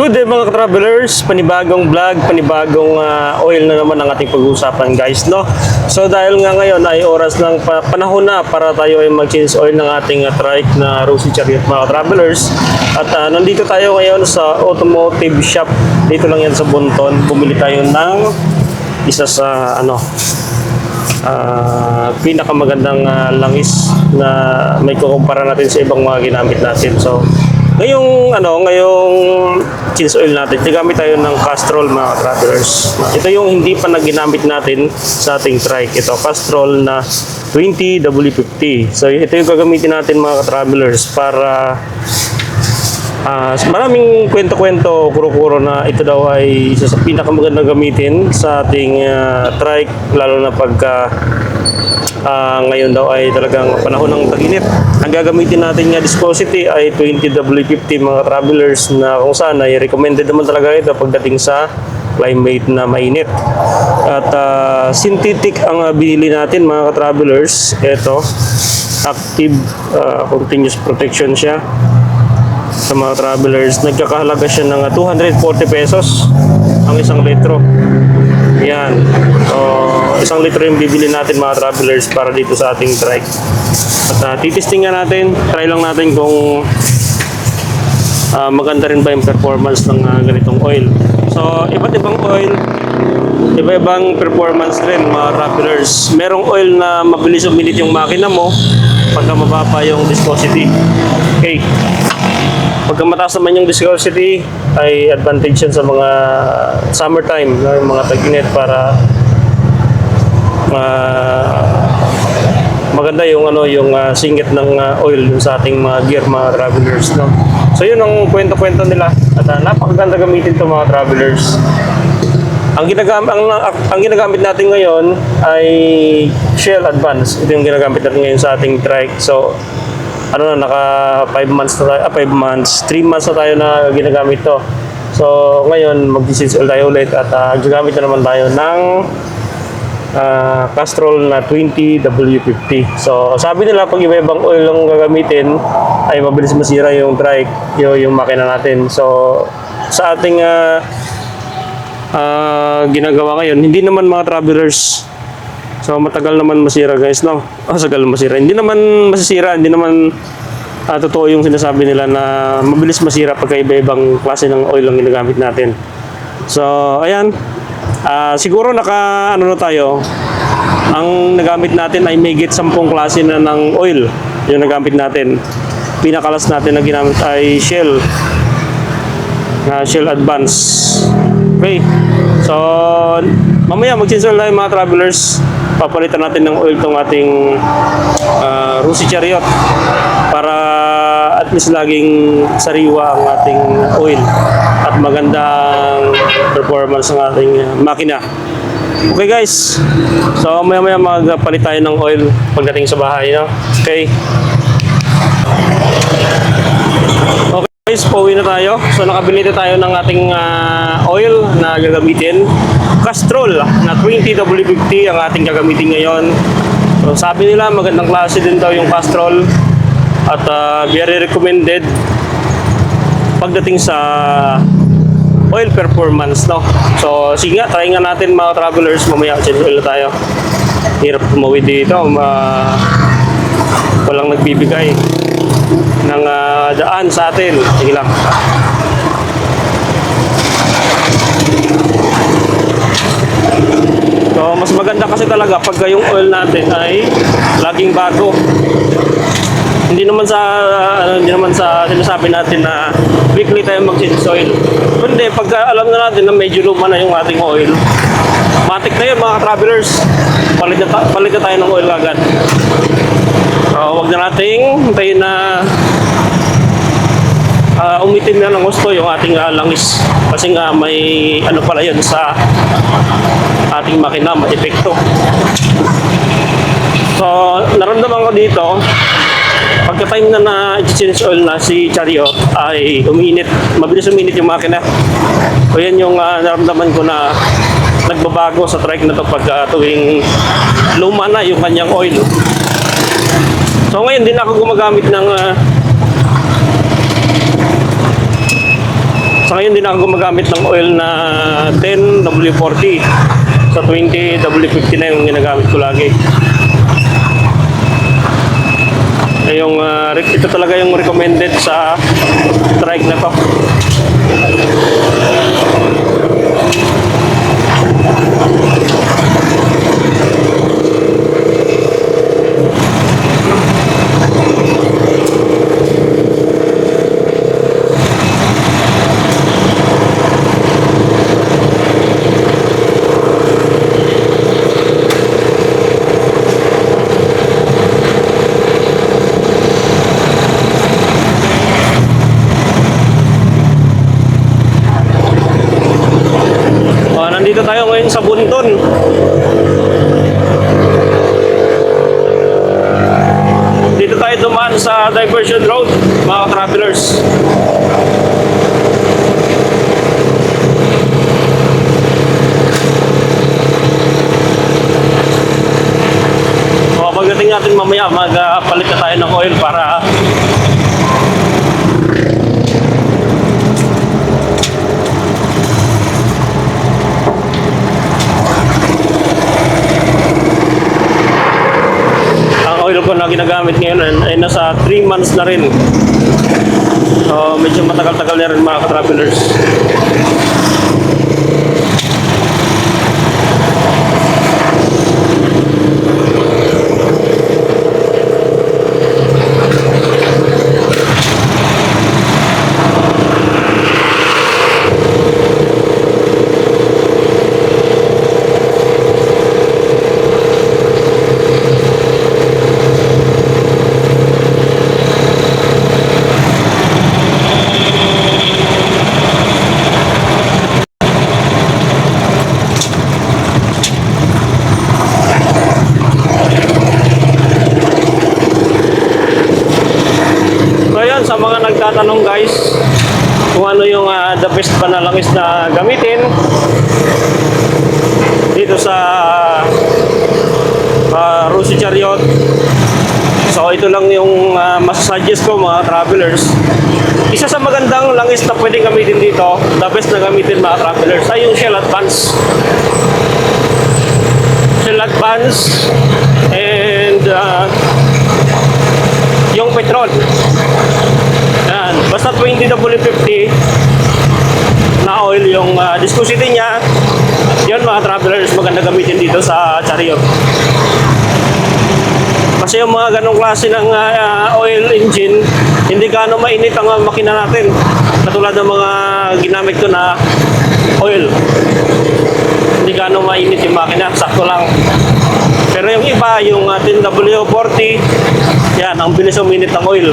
Good day mga travelers, panibagong vlog, panibagong oil na naman ang ating pag-uusapan guys, no? So dahil nga ngayon ay oras ng panahon na para tayo ay mag-change oil ng ating trike na Rosy Chariot mga travelers. At nandito tayo ngayon sa automotive shop, dito lang yan sa Bonton. Bumili tayo ng isa sa pinakamagandang langis na may kukumpara natin sa ibang mga ginamit natin. So ngayong change oil natin, gamit tayo ng Castrol mga travelers. Ito yung hindi pa ginamit natin sa ating trike. Ito, Castrol na 20W50. So ito yung gagamitin natin mga travelers para maraming kwento-kwento, kuro-kuro na ito daw ay isa sa pinakamagandang gamitin sa ating trike, lalo na pagka ngayon daw ay talagang panahon ng tag-init. Ang gagamitin natin nga viscosity ay 20W50 mga travelers, na kung saan ay recommended naman talaga ito pagdating sa climate na mainit. At synthetic ang binili natin mga travelers. Ito, active continuous protection siya. Sa mga travelers, nagkakahalaga siya ng 240 pesos ang isang litro. Yan. So, isang litro yung bibili natin mga travelers para dito sa ating trike. At titisting nga natin, try lang natin kung maganda rin ba yung performance ng ganitong oil. So, iba't ibang oil, iba-ibang performance rin mga travelers. Merong oil na mabilis uminit yung makina mo pagka mababa yung viscosity. Okay. Pagka mataas naman yung viscosity, ay advantage yan sa mga summertime, yung mga tag-init, para maganda yung singit ng oil sa ating mga gear mga travelers, no? So yun ang kwento-kwento nila, at napakaganda gamitin to mga travelers. Ang ginagamit natin ngayon ay Shell Advance. Ito yung ginagamit natin ngayon sa ating trike. So naka 3 months na tayo na ginagamit to. So ngayon mag-change oil tayo ulit, at gagamit na naman tayo ng Castrol na 20W50. So sabi nila pag iba-ibang oil lang gagamitin ay mabilis masira yung trike, yung makina natin. So sa ating ginagawa ngayon, hindi naman mga travelers, so matagal naman masira guys, no? Sagal masira. Hindi naman masisira, hindi naman totoo yung sinasabi nila na mabilis masira pagka iba-ibang klase ng oil ang ginagamit natin. So ayan, siguro na tayo. Ang nagamit natin ay may 10 klase na ng oil yung nagamit natin. Pinakalas natin na ginamit ay Shell Advance. Okay, so mamaya mag-change oil tayo mga travelers. Papalitan natin ng oil tong ating Rosy Chariot para at least laging sariwa ang ating oil at magandang performance ng ating makina. Okay guys, so maya magpalit tayo ng oil pagdating sa bahay, no? Okay. Okay guys, pauwi na tayo. So nakabili na tayo ng ating oil na gagamitin. Castrol na 20W50 ang ating gagamitin ngayon. So sabi nila magandang klase din daw yung Castrol, at very recommended pagdating sa oil performance, no? So sige nga, try nga natin mga travelers. Mamaya change oil tayo. Hirap tumawid dito, walang nagbibigay ng daan sa atin. Sige lang. So mas maganda kasi talaga pagka yung oil natin ay laging bago. Hindi naman sa sinasabi natin na weekly tayo mag-change oil. Kundi pagka alam na natin na medyo luma na yung ating oil, matik na yun mga travelers. Palit na tayo ng oil agad. Huwag na nating hintayin na umitim na ng gusto yung ating langis, kasi nga may pala yun sa ating makina, may epekto. So naramdaman ko dito pagka time na i-change oil na si Chariot ay mabilis uminit yung makina. So yan yung naramdaman ko na nagbabago sa trike na to pagka tuwing luma na yung kanyang oil. So ngayon din ako gumagamit ng Sa ngayon din ako gumagamit ng oil na 10W40. Sa 20W50 na yung ginagamit ko lagi. Ito talaga yung recommended sa trike na to. Nandito tayo ngayon sa Bunton. Dito tayo dumaan sa diversion road, mga travelers. Pagdating natin mamaya, magpalit na tayo ng oil para oil ko na ginagamit ngayon ay nasa 3 months na rin. So, medyo matagal-tagal na rin mga ka-travelers. Sa mga nagtatanong guys kung ano yung the best pa na langis na gamitin dito sa Rusi Chariot, so ito lang yung masasuggest ko mga travelers. Isa sa magandang langis na pwedeng gamitin dito, the best na gamitin mga travelers, ay yung Shell Advance. Shell Advance and yung petrol. Yan. Basta 20W50 na oil yung viscosity niya. Yan mga travelers, maganda gamitin dito sa Chariot. Kasi yung mga ganong klase ng oil engine, hindi gaano mainit ang makina natin. Katulad ng mga ginamit ko na oil. Hindi gaano mainit yung makina, sakto lang. Pero yung iba, yung 10W40, yan, ang bilis uminit ng oil.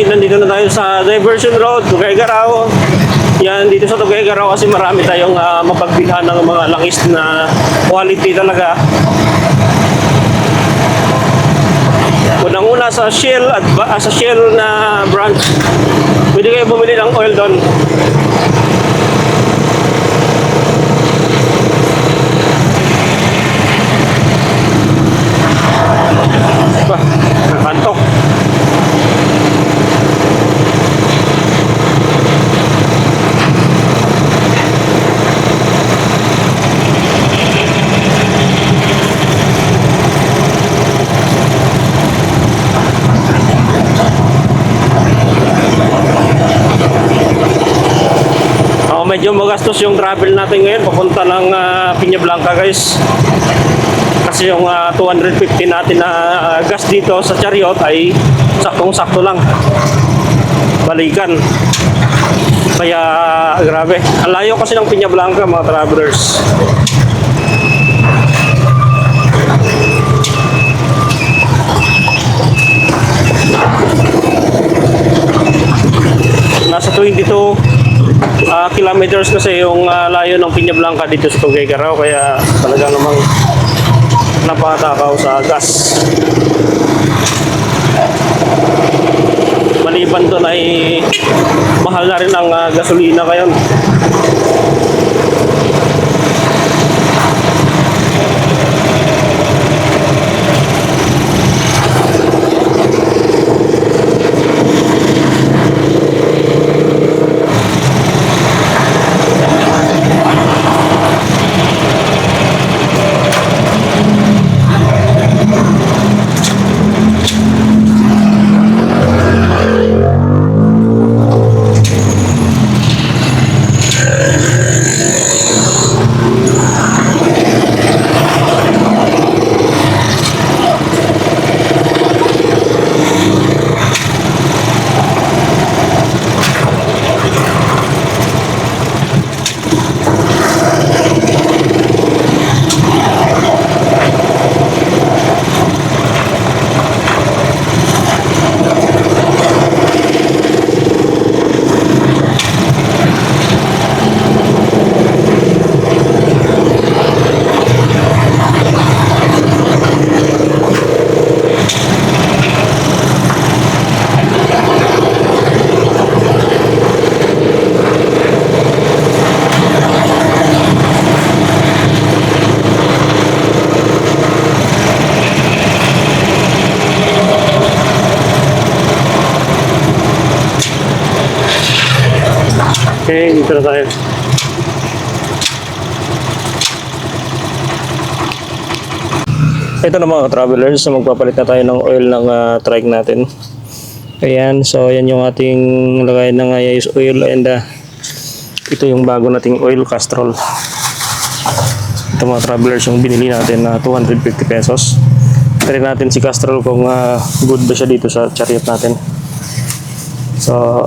Nandito na tayo sa diversion road, Tuguegarao. Yan, dito sa Tuguegarao kasi marami tayong mapagbilhan ng mga langis na quality talaga. Unang-una sa Shell at sa Shell na branch, pwede kayo bumili ng oil doon. Nakantok. Medyo magastos yung travel natin ngayon papunta ng Piña Blanca guys, kasi yung 250 natin na gas dito sa Chariot ay saktong-sakto lang balikan, kaya grabe ang layo kasi ng Piña Blanca mga travelers. meters kasi yung layo ng Piña Blanca dito sa Tuguegarao, kaya talagang namang napakatakaw sa gas. Maliban doon ay mahal na rin ang gasolina ngayon. Okay, dito na tayo. Ito na mga travelers, so magpapalit na tayo ng oil ng trike natin. Ayan, so ayan yung ating lagay ng ayos oil, and ito yung bago nating oil, Castrol. Ito mga travelers yung binili natin na 250 pesos. Try natin si Castrol kung good ba siya dito sa chariot natin. So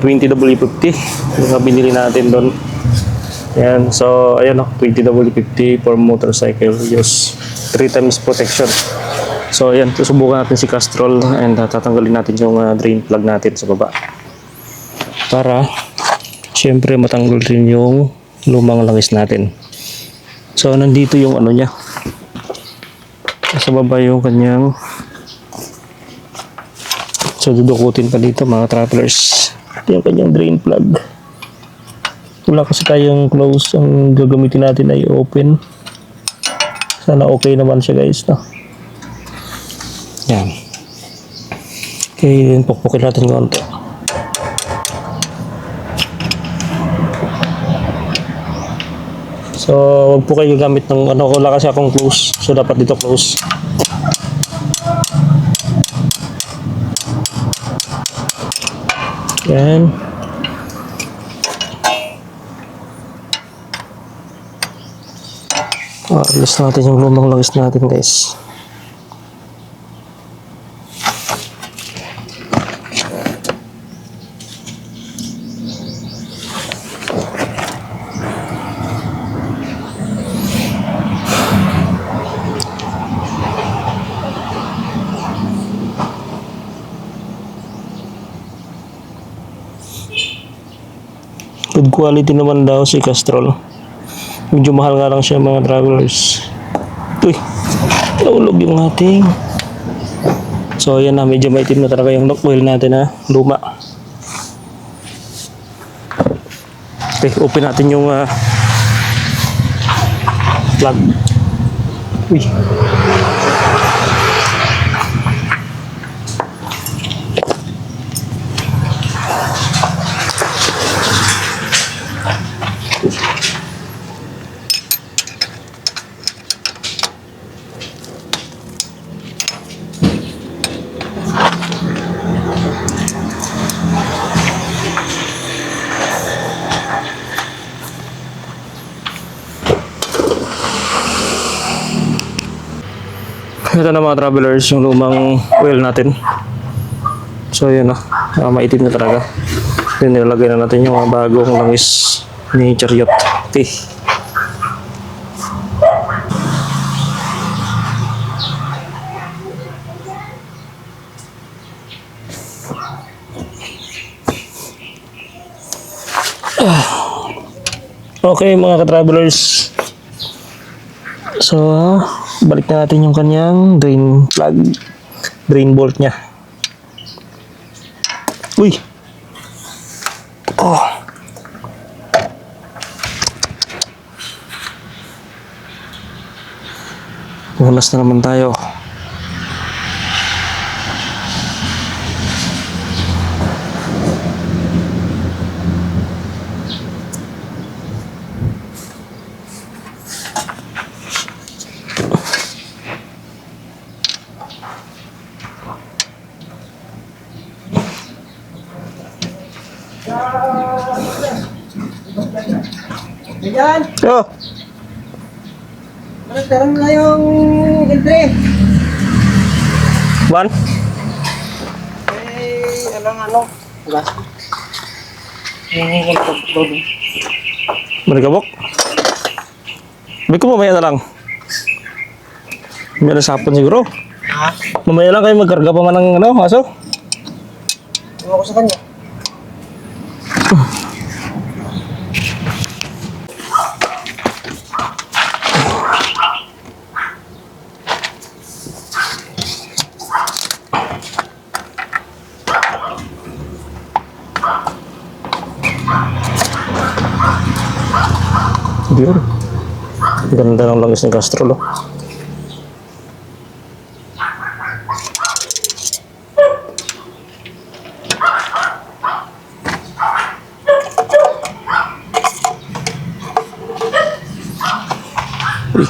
20W50 yung binili natin doon. Ayan, so ayan o, 20W50 for motorcycle use, 3 times protection. So ayan, susubukan natin si Castrol, and tatanggalin natin yung drain plug natin sa baba para syempre matanggal rin yung lumang langis natin. So nandito yung ano niya, sa baba yung kanyang, so dudukutin pa dito mga travelers. Ito yung kanyang drain plug. Wala kasi tayong close, ang gagamitin natin ay open. Sana okay naman siya guys, no? Yan. Okay, pukpukin natin konti. So wag po kayo gamit ng ano, wala kasi akong close, so dapat dito close. Yan. Alis natin yung lumang langis natin guys. Good quality naman daw si Castrol. Medyo mahal nga lang siya mga travelers. Uy, naulog yung ating. So ayan na, medyo maitim na talaga yung oil natin na luma. Okay, open natin yung plug. Uy. Ito na mga travelers, yung lumang oil natin. So yun na, maitim na talaga. Then nilagay na natin yung bagong langis ni Chariot. Okay. Okay mga ka-travelers. So, balik na natin yung kanyang drain plug, drain bolt niya. Uy! Oh! Hulas na naman tayo. Ayan, Oh! nagkaroon na yung entry. One? Ano? Wala. Yung pag-load. Marigabok? Sabi ko mamaya na lang. May nasapon siguro. Ha? Mamaya lang kayo magkarga pa man ng aso. Ewan ko sa kanya. Yun. Ganda ng langis ni Castrol. Oh. Uy.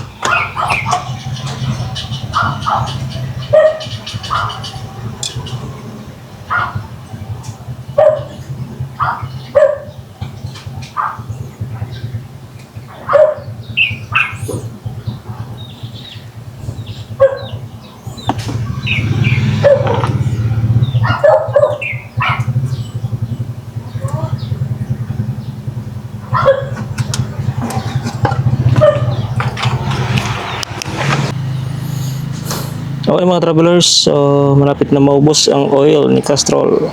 Okay mga travelers, so malapit na maubos ang oil ni Castrol.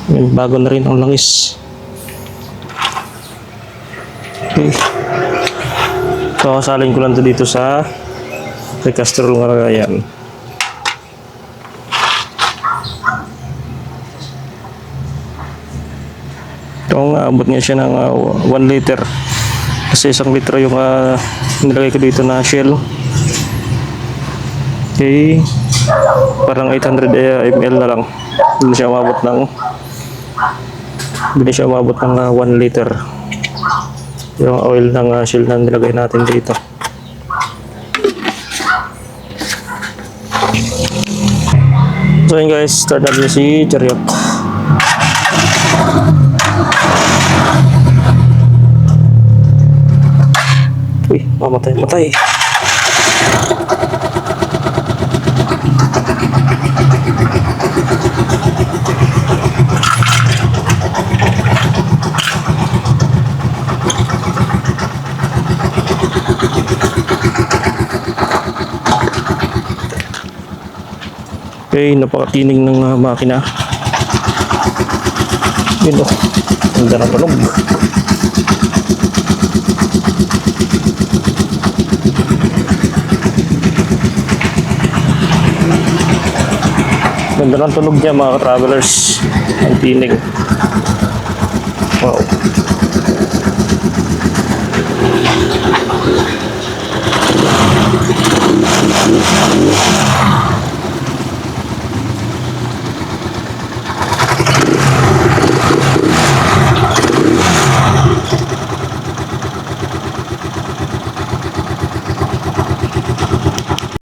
Yan, bago na rin ang langis. Okay. So kasalin ko lang to dito sa kay Castrol nga yan. Ito nga, abot nga siya ng 1 liter. Kasi 1 litro yung nilagay ko dito na shell. Okay, parang 800 ml na lang. Hindi siya umabot ng 1 liter yung oil ng shell na nilagay natin dito. So yun guys, start natin si Chariot. Uy, matay. Okay, napakatinig ng makina. Yun o, ganda ng tunog. Ganda ng tunog niya mga ka-travelers. Ang tinig. Wow.